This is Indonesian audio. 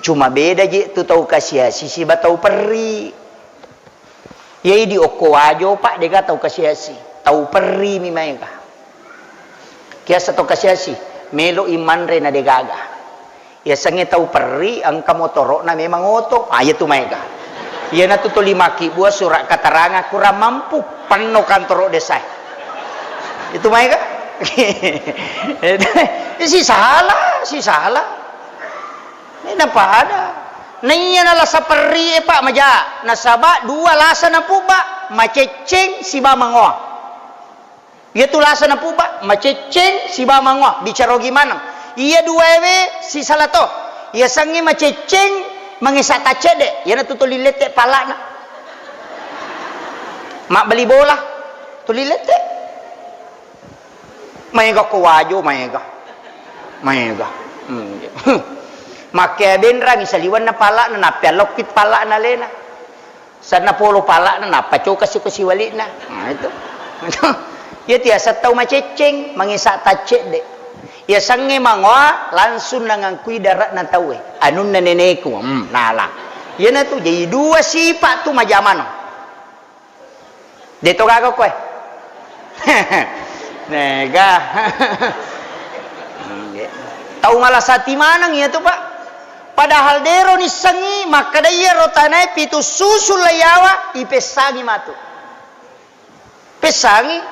Cuma beda je tu tahu kasiasi si ba tahu peri. Yai di oko ajo pak dega tahu kasiasi. Tahu peri mi maega. Kiasa tahu kasiasi melo iman re na degaga. Ya sange tahu peri angka motoro na memang oto. Ya tu maega. Ya na tu limaki buah surat kataranga kurang mampu penuh kantor desa. Itu maega. Si salah. Ini apa ada? Naiya na lasa peri pak maja. Nasaba dua lasa na puba maceceng si ba mangoa. Ia tu lasa na puba maceceng si ba mangoa. Bicara gimana? Ia dua ewe si salato. Ia sangi maceceng mengisata cede. Ia na tutulilete pala na. Mak beli bola tulilete. Maega ko wajo maega. Makai benrang isaliwan na pala na napialokit pala na lena. Sana polo pala na napacoka si kusiwali na. Itu. Ya tiasa tahu maceceng mangisa tacede. Ya sange mangwa langsung nangangkui darat na tahu anun na neneku. Nala. Ya na tu jadi dua sifat tu majamano. Deto gago ko Nega. Tahu ngalasati manang ya tu pak. Padahal dero ni sangi maka daya rotanai pitu susul layawa ipesangi matu. Pesangi